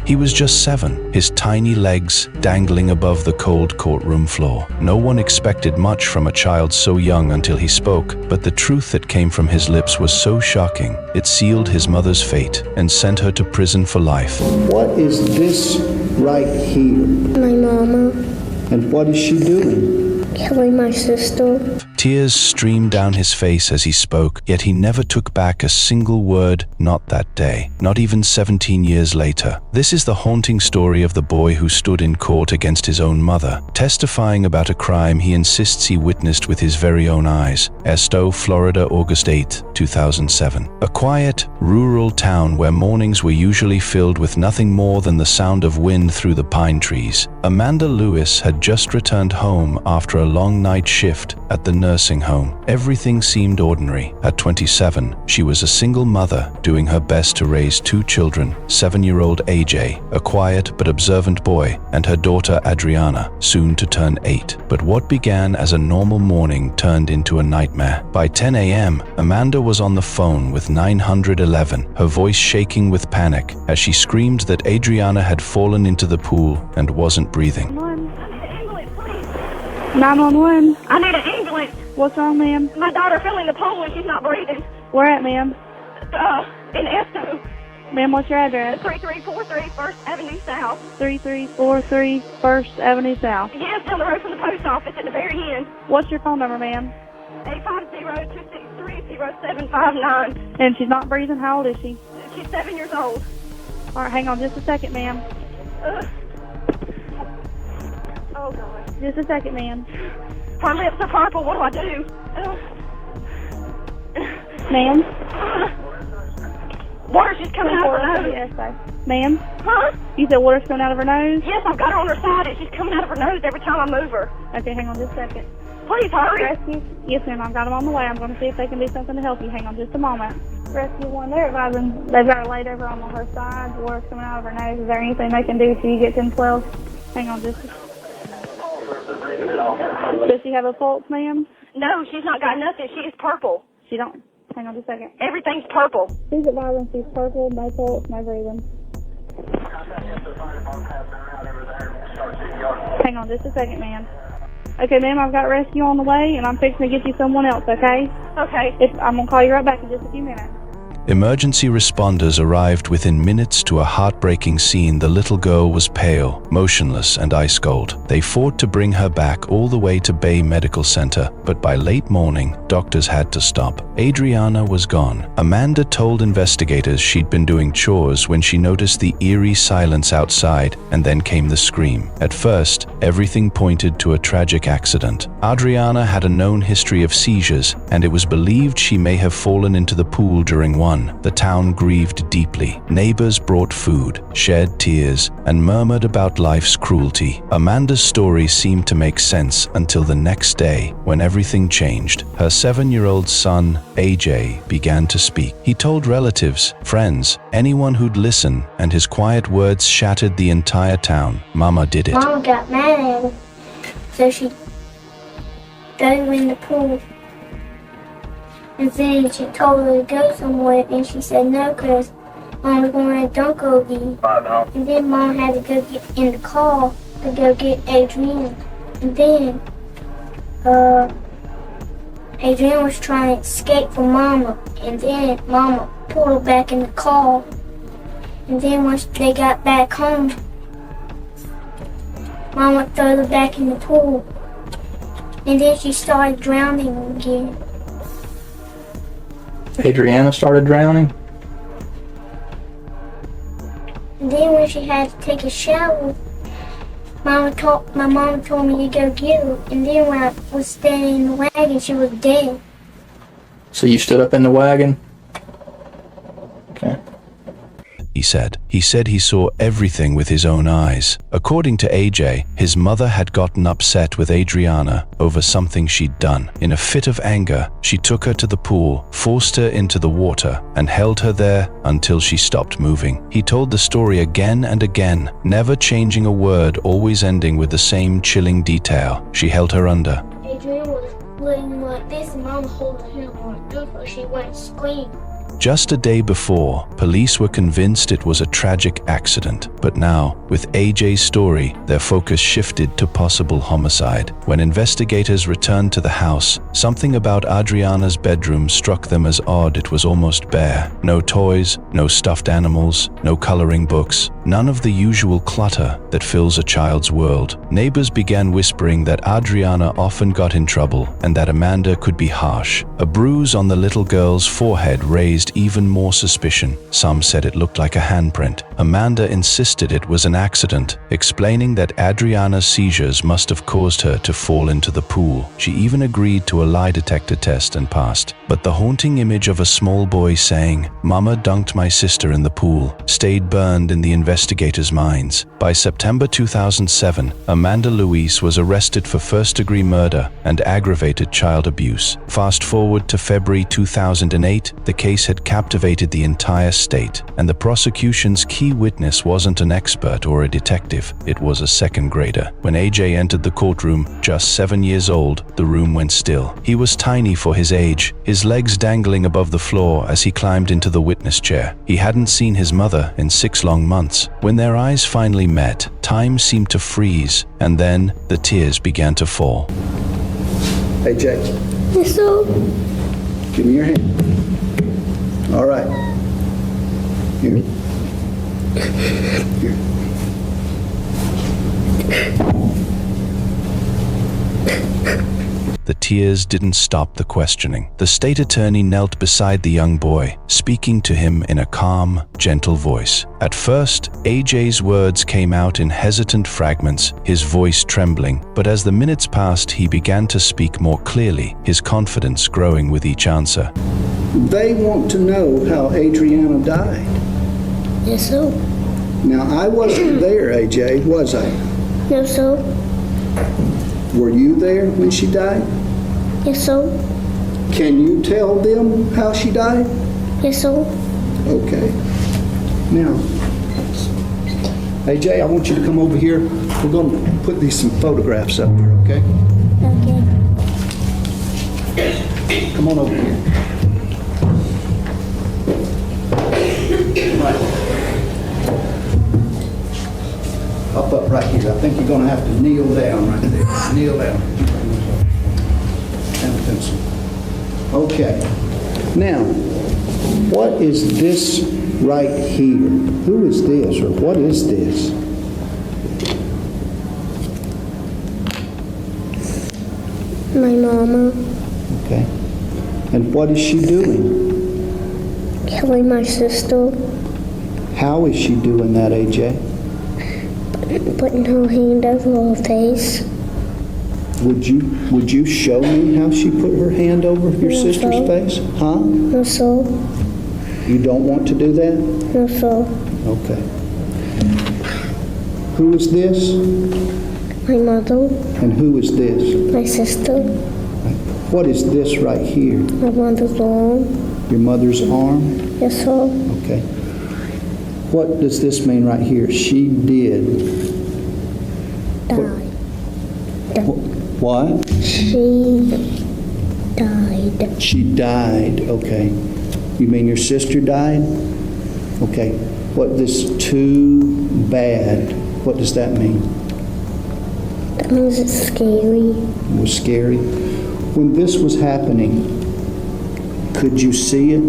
He was just 7, his tiny legs dangling above the cold courtroom floor. No one expected much from a child so young until he spoke, but the truth that came from his lips was so shocking, it sealed his mother's fate and sent her to prison for life. What is this right here? My mama. And what is she doing? Killing my sister. Tears streamed down his face as he spoke, yet he never took back a single word, not that day, not even 17 years later. This is the haunting story of the boy who stood in court against his own mother, testifying about a crime he insists he witnessed with his very own eyes. Esto, Florida, August 8, 2007. A quiet, rural town where mornings were usually filled with nothing more than the sound of wind through the pine trees. Amanda Lewis had just returned home after a long night shift at the nursing home. Everything seemed ordinary. At 27, she was a single mother doing her best to raise 2 children, 7-year-old AJ, a quiet but observant boy, and her daughter Adriana, soon to turn 8. But what began as a normal morning turned into a nightmare. By 10 a.m., Amanda was on the phone with 911, her voice shaking with panic as she screamed that Adriana had fallen into the pool and wasn't breathing. 911. I need an ambulance. What's wrong, ma'am? My daughter fell in the pool and she's not breathing. Where at, ma'am? In Esto. Ma'am, what's your address? 3343 First Avenue South. 3343 First Avenue South. Yes, down the road from the post office at the very end. What's your phone number, ma'am? 850-263-0759. And she's not breathing. How old is she? She's 7 years old. All right, hang on just a second, ma'am. Oh, God. Just a second, ma'am. Her lips are purple. What do I do? Ma'am? Water's just coming out of her nose. Yes, sir. Ma'am? Huh? You said water's coming out of her nose? Yes, I've got her on her side and she's coming out of her nose every time I move her. Okay, hang on just a second. Please hurry. Rescue? Yes, ma'am. I've got them on the way. I'm going to see if they can do something to help you. Hang on just a moment. Rescue 1, they're advising they've got her laid over on her side. Water's coming out of her nose. Is there anything they can do till you get 1012? Hang on just a second. Does she have a pulse, ma'am? No, she's not got nothing. She is purple. She don't. Hang on just a second. Everything's purple. She's advising she's purple, no pulse, no breathing. Hang on just a second, ma'am. Okay, ma'am, I've got rescue on the way, and I'm fixing to get you someone else, okay? Okay. I'm going to call you right back in just a few minutes. Emergency responders arrived within minutes to a heartbreaking scene. The little girl was pale, motionless, and ice cold. They fought to bring her back all the way to Bay Medical Center, but by late morning, doctors had to stop. Adriana was gone. Amanda told investigators she'd been doing chores when she noticed the eerie silence outside, and then came the scream. At first, everything pointed to a tragic accident. Adriana had a known history of seizures, and it was believed she may have fallen into the pool during one. The town grieved deeply. Neighbors brought food, shed tears, and murmured about life's cruelty. Amanda's story seemed to make sense until the next day, when everything changed. Her 7-year-old son, AJ, began to speak. He told relatives, friends, anyone who'd listen, and his quiet words shattered the entire town. Mama did it. Mom got mad at him, so she dove in the pool. And then she told her to go somewhere, and she said no, because Mom was going to dunk again. And then Mom had to go get in the car to go get Adrian. And then Adrian was trying to escape from Mama, and then Mama pulled her back in the car. And then once they got back home, Mama threw her back in the pool. And then she started drowning again. Adriana started drowning? And then when she had to take a shower, my mom told me to go get her. And then when I was standing in the wagon, she was dead. So you stood up in the wagon? Okay. He said he saw everything with his own eyes. According to AJ, his mother had gotten upset with Adriana over something she'd done. In a fit of anger, she took her to the pool, forced her into the water, and held her there until she stopped moving. He told the story again and again, never changing a word, always ending with the same chilling detail. She held her under. Adriana was laying like this, and Mama holding him on her so she wouldn't scream. Just a day before, police were convinced it was a tragic accident. But now, with AJ's story, their focus shifted to possible homicide. When investigators returned to the house, something about Adriana's bedroom struck them as odd. It was almost bare. No toys, no stuffed animals, no coloring books, none of the usual clutter that fills a child's world. Neighbors began whispering that Adriana often got in trouble and that Amanda could be harsh. A bruise on the little girl's forehead raised even more suspicion. Some said it looked like a handprint. Amanda insisted it was an accident, explaining that Adriana's seizures must have caused her to fall into the pool. She even agreed to a lie detector test and passed. But the haunting image of a small boy saying, "Mama dunked my sister in the pool," stayed burned in the investigators' minds. By September 2007, Amanda Louise was arrested for first-degree murder and aggravated child abuse. Fast forward to February 2008, the case had captivated the entire state, and the prosecution's key witness wasn't an expert or a detective, it was a second grader. When AJ entered the courtroom, just 7 years old, the room went still. He was tiny for his age, his legs dangling above the floor as he climbed into the witness chair. He hadn't seen his mother in 6 long months. When their eyes finally met, time seemed to freeze, and then the tears began to fall. AJ, Yes, sir. give me your hand. All right. Here. Here. The tears didn't stop the questioning. The state attorney knelt beside the young boy, speaking to him in a calm, gentle voice. At first, AJ's words came out in hesitant fragments, his voice trembling, but as the minutes passed, he began to speak more clearly, his confidence growing with each answer. They want to know how Adriana died. Yes, sir. Now, I wasn't there, AJ, was I? No, sir. Were you there when she died? Yes, sir. Can you tell them how she died? Yes, sir. Okay. Now, AJ, I want you to come over here. We're going to put some photographs up here, okay? Okay. Come on over here. Right. Up right here. I think you're going to have to kneel down right there. Kneel down. And a pencil. Okay. Now, what is this right here? Who is this, or what is this? My mama Okay. And what is she doing? killing my sister, How is she doing that, AJ? putting her hand over her face. Would you show me how she put her hand over your No, sister's sir. face? Huh? No, sir. You don't want to do that? No, sir. Okay. Who is this? My mother, And who is this? my sister, What is this right here? my mother's arm. Your mother's arm? Yes, sir. Okay. What does this mean right here? She did. Died. What? She died. She died. Okay. You mean your sister died? Okay. What this too bad? What does that mean? That means it's scary. It was scary. When this was happening, could you see it?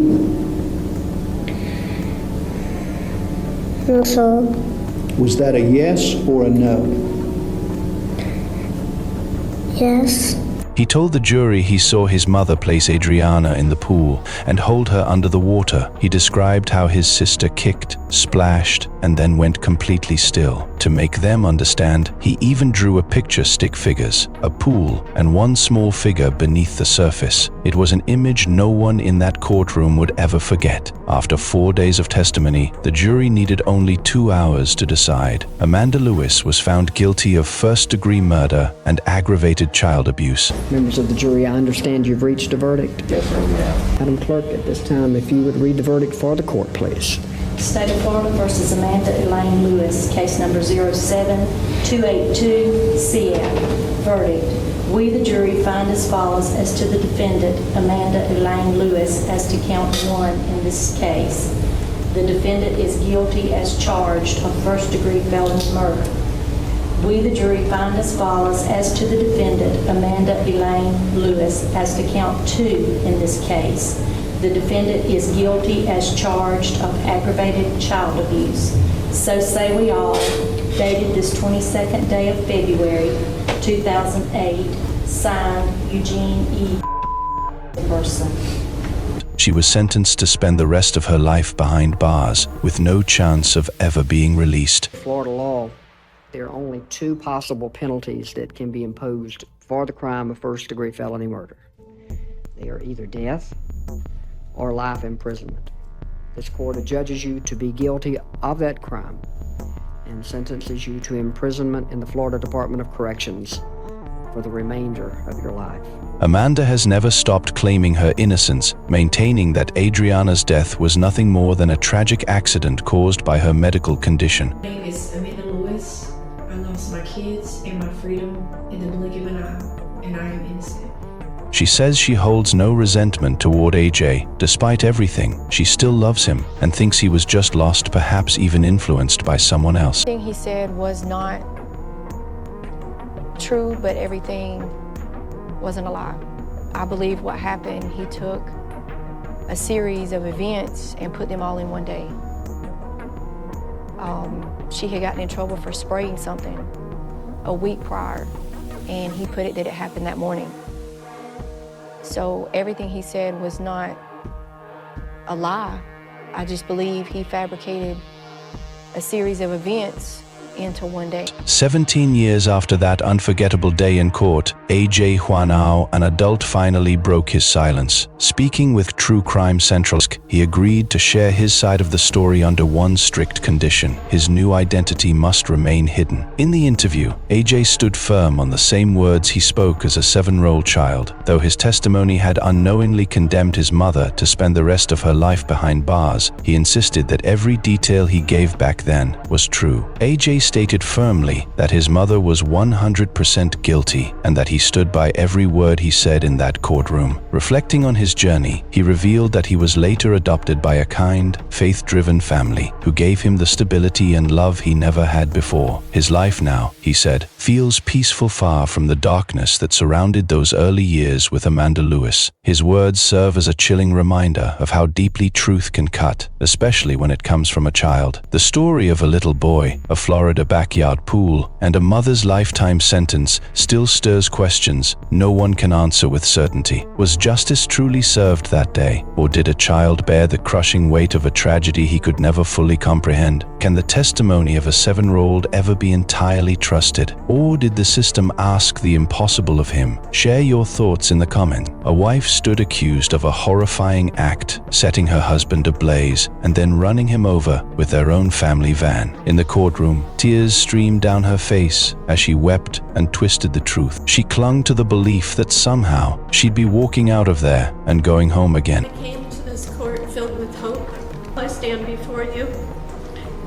No, sir. Was that a yes or a no? Yes. He told the jury he saw his mother place Adriana in the pool and hold her under the water. He described how his sister kicked, splashed, and then went completely still. To make them understand, he even drew a picture stick figures, a pool, and one small figure beneath the surface. It was an image no one in that courtroom would ever forget. After 4 days of testimony, the jury needed only 2 hours to decide. Amanda Lewis was found guilty of first-degree murder and aggravated child abuse. Members of the jury, I understand you've reached a verdict. Yes, sir. Madam Clerk, at this time, if you would read the verdict for the court, please. State of Florida versus Amanda Elaine Lewis, case number 07282CF. Verdict. We, the jury, find as follows as to the defendant, Amanda Elaine Lewis, as to count 1 in this case. The defendant is guilty as charged of first-degree felony murder. We, the jury, find as follows as to the defendant, Amanda Elaine Lewis, as to count 2 in this case. The defendant is guilty as charged of aggravated child abuse. So say we all, dated this 22nd day of February, 2008, signed Eugene E. Person. She was sentenced to spend the rest of her life behind bars, with no chance of ever being released. Florida law, there are only 2 possible penalties that can be imposed for the crime of first-degree felony murder. They are either death or life imprisonment. This court adjudges you to be guilty of that crime and sentences you to imprisonment in the Florida Department of Corrections for the remainder of your life. Amanda has never stopped claiming her innocence, maintaining that Adriana's death was nothing more than a tragic accident caused by her medical condition. My name is Amanda Lewis. I lost my kids and my freedom in the blink of an eye, and I am innocent. She says she holds no resentment toward AJ. Despite everything, she still loves him and thinks he was just lost, perhaps even influenced by someone else. Everything he said was not true, but everything wasn't a lie. I believe what happened, he took a series of events and put them all in one day. She had gotten in trouble for spraying something a week prior, and he put it that it happened that morning. So everything he said was not a lie. I just believe he fabricated a series of events into one day. 17 years after that unforgettable day in court, AJ Juanao, an adult, finally broke his silence. Speaking with True Crime Central, he agreed to share his side of the story under one strict condition: his new identity must remain hidden. In the interview, AJ stood firm on the same words he spoke as a 7-year-old child. Though his testimony had unknowingly condemned his mother to spend the rest of her life behind bars, he insisted that every detail he gave back then was true. AJ stated firmly that his mother was 100% guilty and that he stood by every word he said in that courtroom. Reflecting on his journey, he revealed that he was later adopted by a kind, faith-driven family who gave him the stability and love he never had before. His life now, he said, feels peaceful, far from the darkness that surrounded those early years with Amanda Lewis. His words serve as a chilling reminder of how deeply truth can cut, especially when it comes from a child. The story of a little boy, a Florida backyard pool, and a mother's lifetime sentence still stirs questions no one can answer with certainty. Was justice truly served that day, or did a child bear the crushing weight of a tragedy he could never fully comprehend? Can the testimony of a 7-year-old ever be entirely trusted, or did the system ask the impossible of him? Share your thoughts in the comment. A wife stood accused of a horrifying act, setting her husband ablaze and then running him over with their own family van. In the courtroom, tears streamed down her face as she wept and twisted the truth. She clung to the belief that somehow she'd be walking out of there and going home again. I came to this court filled with hope. I stand before you,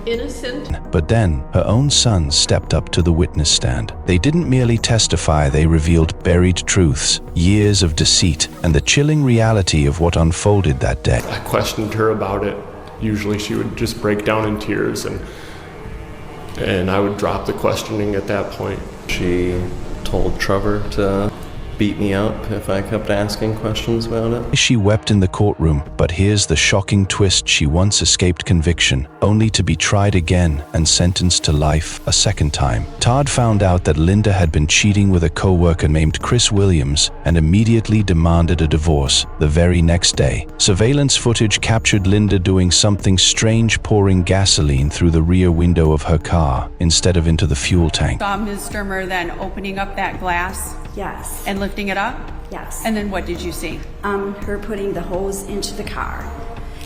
innocent. But then, her own sons stepped up to the witness stand. They didn't merely testify, they revealed buried truths, years of deceit, and the chilling reality of what unfolded that day. I questioned her about it. Usually she would just break down in tears, and I would drop the questioning at that point. She told Trevor to beat me up if I kept asking questions about it. She wept in the courtroom, but here's the shocking twist: she once escaped conviction, only to be tried again and sentenced to life a second time. Todd found out that Linda had been cheating with a co-worker named Chris Williams and immediately demanded a divorce the very next day. Surveillance footage captured Linda doing something strange, pouring gasoline through the rear window of her car instead of into the fuel tank. Saw Ms. Sturmer then opening up that glass? Yes. And lifting it up? Yes. And then what did you see? Her putting the hose into the car,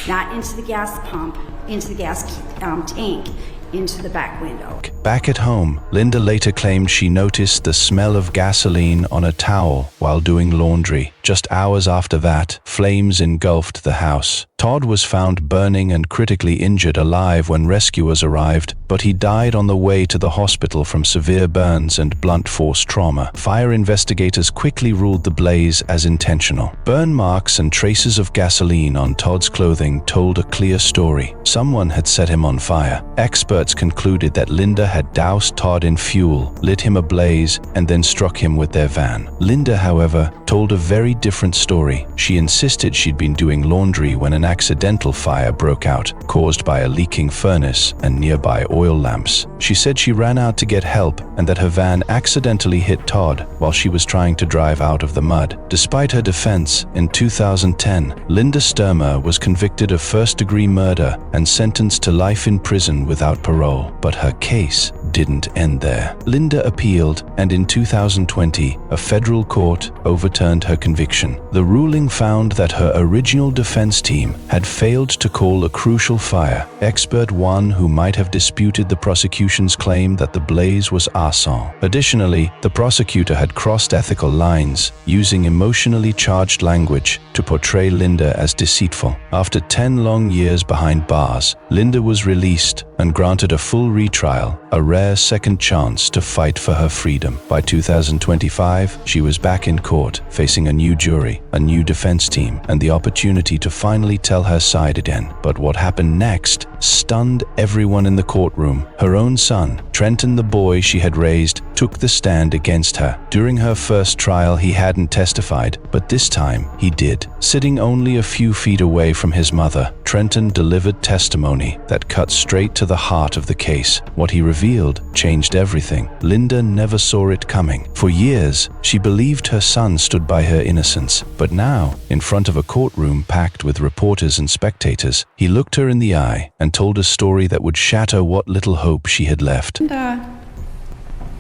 not into the gas pump, into the gas tank, into the back window. Back at home, Linda later claimed she noticed the smell of gasoline on a towel while doing laundry. Just hours after that, flames engulfed the house. Todd was found burning and critically injured alive when rescuers arrived, but he died on the way to the hospital from severe burns and blunt force trauma. Fire investigators quickly ruled the blaze as intentional. Burn marks and traces of gasoline on Todd's clothing told a clear story. Someone had set him on fire. Experts concluded that Linda had doused Todd in fuel, lit him ablaze, and then struck him with their van. Linda, however, told a very different story. She insisted she'd been doing laundry when an accidental fire broke out, caused by a leaking furnace and nearby oil lamps. She said she ran out to get help and that her van accidentally hit Todd while she was trying to drive out of the mud. Despite her defense, in 2010, Linda Sturmer was convicted of first-degree murder and sentenced to life in prison without parole. But her case didn't end there. Linda appealed, and in 2020, a federal court overturned her conviction. The ruling found that her original defense team had failed to call a crucial fire. Expert one who might have disputed the prosecution's claim that the blaze was arson. Additionally, the prosecutor had crossed ethical lines, using emotionally charged language to portray Linda as deceitful. After 10 long years behind bars, Linda was released and granted a full retrial, a rare second chance to fight for her freedom. By 2025, she was back in court, facing a new jury, a new defense team, and the opportunity to finally tell her side again. But what happened next stunned everyone in the courtroom. Her own son, Trenton, the boy she had raised, took the stand against her. During her first trial, he hadn't testified, but this time he did. Sitting only a few feet away from his mother, Trenton delivered testimony that cut straight to the heart of the case. What he revealed changed everything. Linda never saw it coming. For years, she believed her son stood by her innocence. But now, in front of a courtroom packed with reporters and spectators, he looked her in the eye and told a story that would shatter what little hope she had left.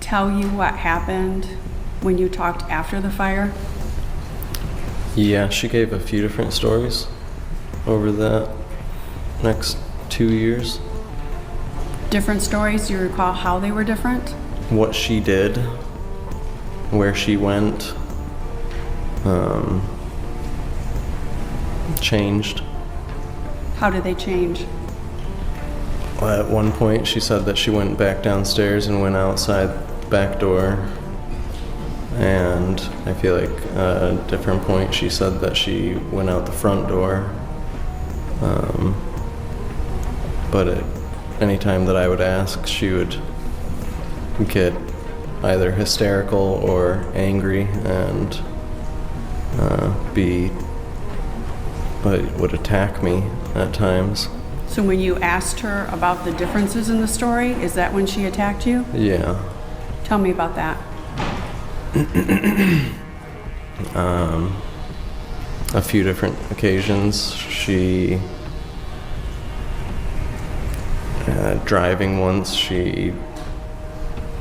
Tell you what happened when you talked after the fire? Yeah, she gave a few different stories over the next 2 years. Different stories? Do you recall how they were different? What she did, where she went, changed. How did they change? At one point, she said that she went back downstairs and went outside the back door. And I feel like at a different point, she said that she went out the front door. But any time that I would ask, she would get either hysterical or angry and would attack me at times. So when you asked her about the differences in the story, is that when she attacked you? Yeah. Tell me about that. A few different occasions. She driving once, she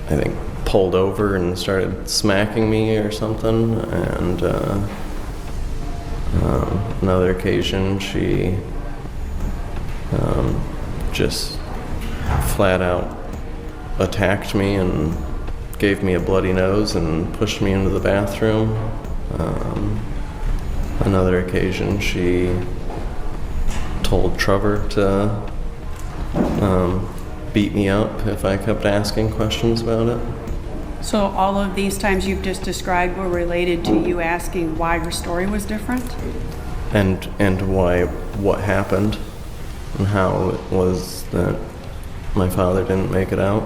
I think pulled over and started smacking me or something, and another occasion she just flat out attacked me and gave me a bloody nose and pushed me into the bathroom. Another occasion she told Trevor to beat me up if I kept asking questions about it. So all of these times you've just described were related to you asking why her story was different? And what happened and how it was that my father didn't make it out.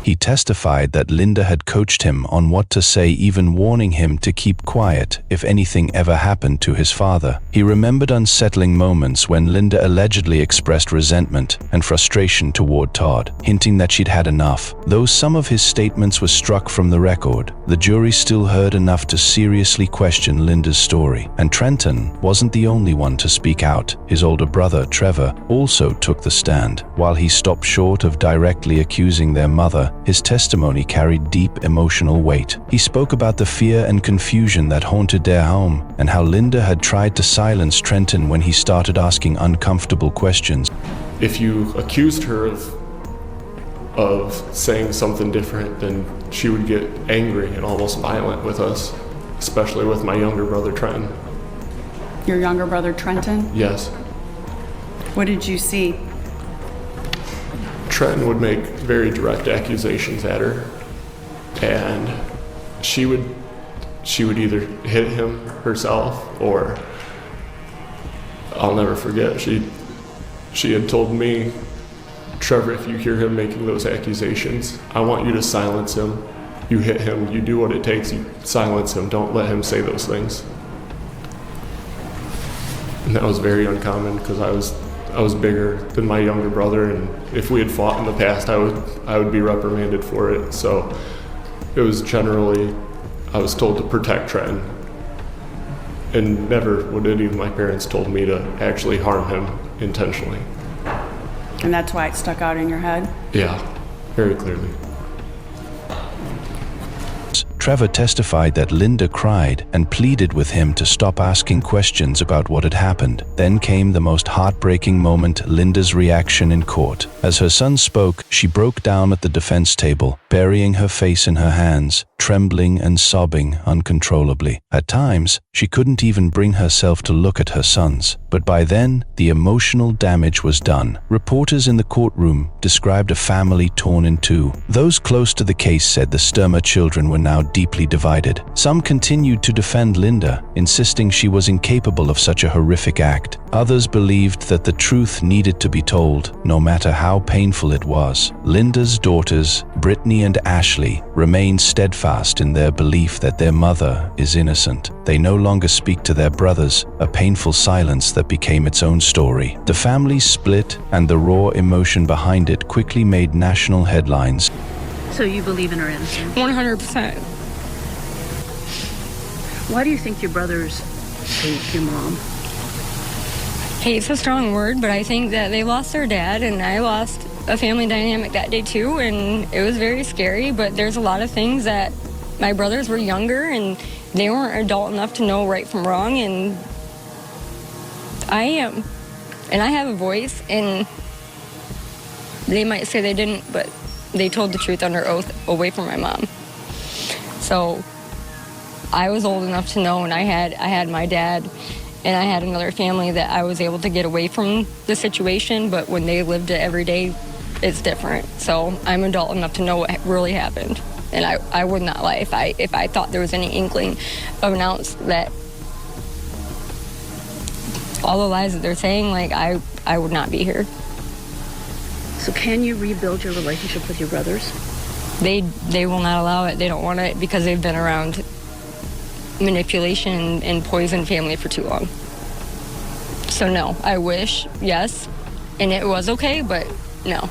He testified that Linda had coached him on what to say, even warning him to keep quiet if anything ever happened to his father. He remembered unsettling moments when Linda allegedly expressed resentment and frustration toward Todd, hinting that she'd had enough. Though some of his statements were struck from the record, the jury still heard enough to seriously question Linda's story. And Trenton wasn't the only one to speak out. His older brother, Trevor, also took the stand. While he stopped short of directly accusing their mother, his testimony carried deep emotional weight. He spoke about the fear and confusion that haunted their home and how Linda had tried to silence Trenton when he started asking uncomfortable questions. If you accused her of of saying something different, then she would get angry and almost violent with us, especially with my younger brother, Trenton. Your younger brother, Trenton? Yes. What did you see? Trenton would make very direct accusations at her, and she would either hit him herself, or I'll never forget, she had told me, "Trevor, if you hear him making those accusations, I want you to silence him. You hit him, you do what it takes, you silence him, don't let him say those things." And that was very uncommon because I was bigger than my younger brother, and if we had fought in the past, I would be reprimanded for it. So it was generally, I was told to protect Trenton, and never would any of my parents told me to actually harm him intentionally. And that's why it stuck out in your head? Yeah, very clearly. Trevor testified that Linda cried and pleaded with him to stop asking questions about what had happened. Then came the most heartbreaking moment, Linda's reaction in court. As her son spoke, she broke down at the defense table, burying her face in her hands, trembling and sobbing uncontrollably. At times, she couldn't even bring herself to look at her sons. But by then, the emotional damage was done. Reporters in the courtroom described a family torn in two. Those close to the case said the Sturmer children were now deeply divided. Some continued to defend Linda, insisting she was incapable of such a horrific act. Others believed that the truth needed to be told, no matter how painful it was. Linda's daughters, Brittany and Ashley, remained steadfast in their belief that their mother is innocent. They no longer speak to their brothers, a painful silence that became its own story. The family split, and the raw emotion behind it quickly made national headlines. So you believe in her innocence? 100%. Why do you think your brothers hate your mom? Hate's a strong word, but I think that they lost their dad, and I lost a family dynamic that day too, and it was very scary. But there's a lot of things that my brothers were younger, and they weren't adult enough to know right from wrong, and I am. And I have a voice, and they might say they didn't, but they told the truth under oath away from my mom. So I was old enough to know, and I had my dad, and I had another family that I was able to get away from the situation, but when they lived it every day, it's different. So I'm adult enough to know what really happened. And I would not lie if I thought there was any inkling of an ounce that all the lies that they're saying, like, I would not be here. So can you rebuild your relationship with your brothers? They will not allow it. They don't want it because they've been around manipulation and poison family for too long. So no, I wish, yes, and it was okay, but no.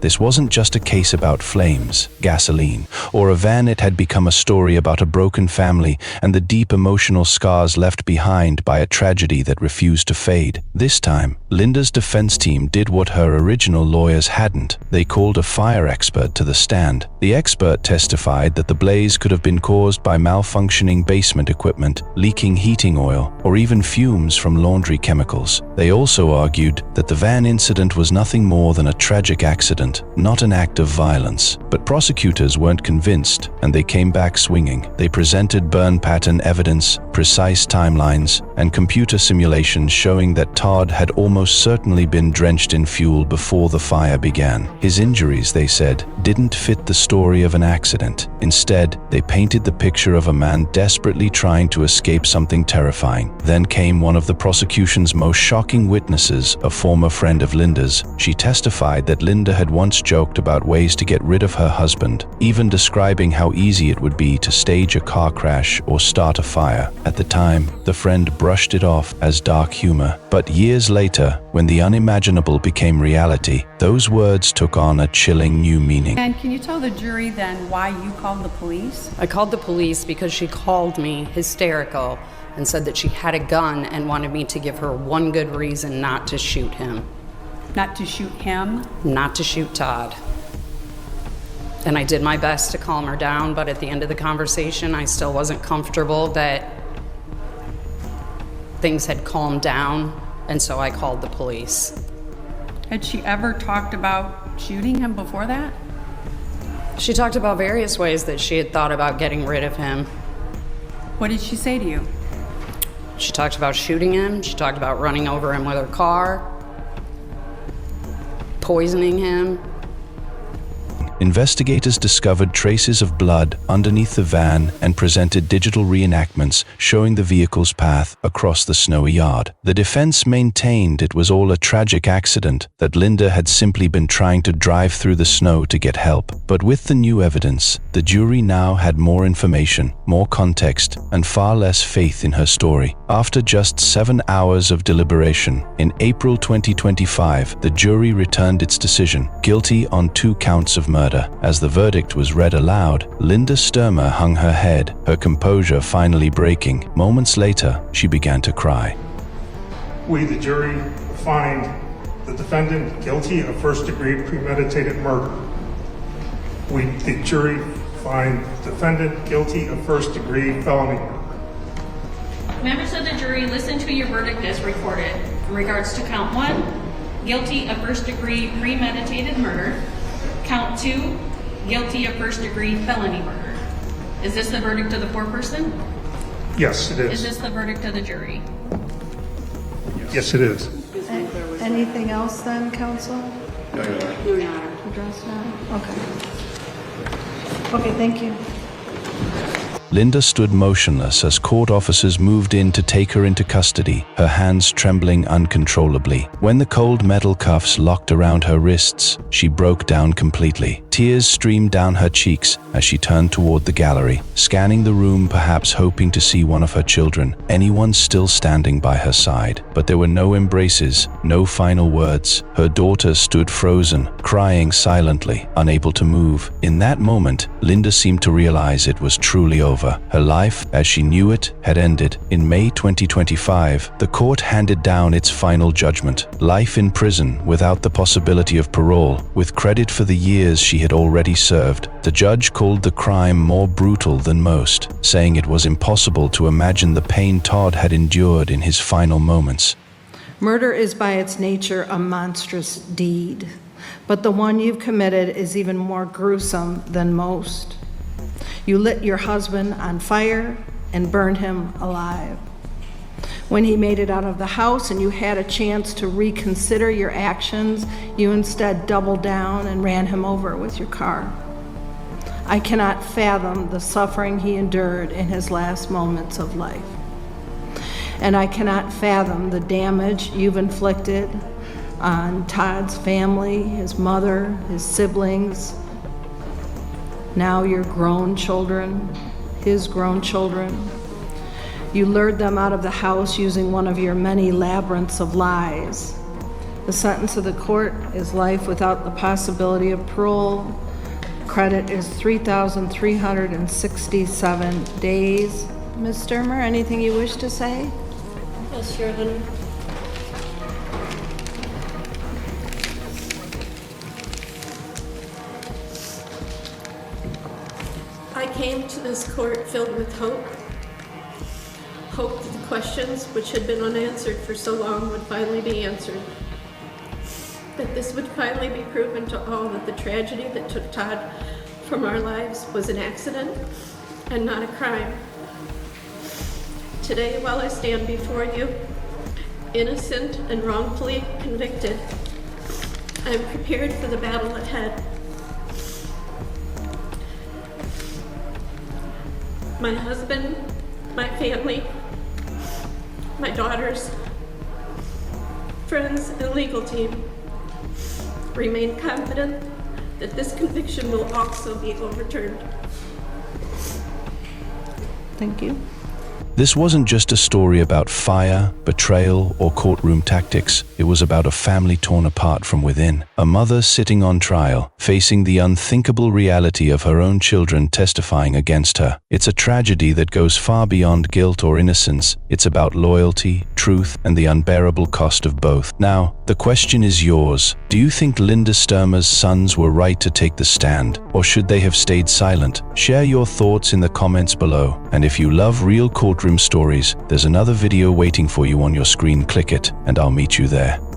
This wasn't just a case about flames, gasoline, or a van. It had become a story about a broken family and the deep emotional scars left behind by a tragedy that refused to fade. This time, Linda's defense team did what her original lawyers hadn't. They called a fire expert to the stand. The expert testified that the blaze could have been caused by malfunctioning basement equipment, leaking heating oil, or even fumes from laundry chemicals. They also argued that the van incident was nothing more than a tragic accident, not an act of violence. But prosecutors weren't convinced, and they came back swinging. They presented burn pattern evidence, precise timelines, and computer simulations showing that Todd had almost certainly been drenched in fuel before the fire began. His injuries, they said, didn't fit the story of an accident. Instead, they painted the picture of a man desperately trying to escape something terrifying. Then came one of the prosecution's most shocking witnesses, a former friend of Linda's. She testified that Linda had once joked about ways to get rid of her husband, even describing how easy it would be to stage a car crash or start a fire. At the time, the friend brushed it off as dark humor. But years later, when the unimaginable became reality, those words took on a chilling new meaning. And can you tell the jury then why you called the police? I called the police because she called me hysterical and said that she had a gun and wanted me to give her one good reason not to shoot him. Not to shoot him? Not to shoot Todd. And I did my best to calm her down, but at the end of the conversation, I still wasn't comfortable that things had calmed down, and so I called the police. Had she ever talked about shooting him before that? She talked about various ways that she had thought about getting rid of him. What did she say to you? She talked about shooting him. She talked about running over him with her car, poisoning him. Investigators discovered traces of blood underneath the van and presented digital reenactments showing the vehicle's path across the snowy yard. The defense maintained it was all a tragic accident, that Linda had simply been trying to drive through the snow to get help. But with the new evidence, the jury now had more information, more context, and far less faith in her story. After just 7 hours of deliberation, in April 2025, the jury returned its decision, guilty on 2 counts of murder. As the verdict was read aloud, Linda Sturmer hung her head, her composure finally breaking. Moments later, she began to cry. We, the jury, find the defendant guilty of first-degree premeditated murder. We, the jury, find defendant guilty of first-degree felony murder. Members of the jury, listen to your verdict as recorded. In regards to count 1, guilty of first-degree premeditated murder. Count 2, guilty of first-degree felony murder. Is this the verdict of the foreperson? Yes, it is. Is this the verdict of the jury? Yes, it is. Anything else then, counsel? No, Your Honor. Address now? Okay. Okay, thank you. Linda stood motionless as court officers moved in to take her into custody, her hands trembling uncontrollably. When the cold metal cuffs locked around her wrists, she broke down completely. Tears streamed down her cheeks as she turned toward the gallery, scanning the room, perhaps hoping to see one of her children, anyone still standing by her side. But there were no embraces, no final words. Her daughter stood frozen, crying silently, unable to move. In that moment, Linda seemed to realize it was truly over. Her life, as she knew it, had ended. In May 2025, the court handed down its final judgment: life in prison without the possibility of parole. With credit for the years she had already served, the judge called the crime more brutal than most, saying it was impossible to imagine the pain Todd had endured in his final moments. Murder is by its nature a monstrous deed, but the one you've committed is even more gruesome than most. You lit your husband on fire and burned him alive. When he made it out of the house and you had a chance to reconsider your actions, you instead doubled down and ran him over with your car. I cannot fathom the suffering he endured in his last moments of life. And I cannot fathom the damage you've inflicted on Todd's family, his mother, his siblings, now your grown children, his grown children. You lured them out of the house using one of your many labyrinths of lies. The sentence of the court is life without the possibility of parole. Credit is 3,367 days. Ms. Sturmer, anything you wish to say? Yes, Your Honor. I came to this court filled with hope. Hope that the questions which had been unanswered for so long would finally be answered. That this would finally be proven to all that the tragedy that took Todd from our lives was an accident and not a crime. Today, while I stand before you, innocent and wrongfully convicted, I am prepared for the battle ahead. My husband, my family, my daughters, friends, and legal team remain confident that this conviction will also be overturned. Thank you. This wasn't just a story about fire, betrayal, or courtroom tactics. It was about a family torn apart from within. A mother sitting on trial, facing the unthinkable reality of her own children testifying against her. It's a tragedy that goes far beyond guilt or innocence. It's about loyalty, truth, and the unbearable cost of both. Now, the question is yours. Do you think Linda Sturmer's sons were right to take the stand, or should they have stayed silent? Share your thoughts in the comments below. And if you love real courtroom stories, there's another video waiting for you on your screen. Click it, and I'll meet you there.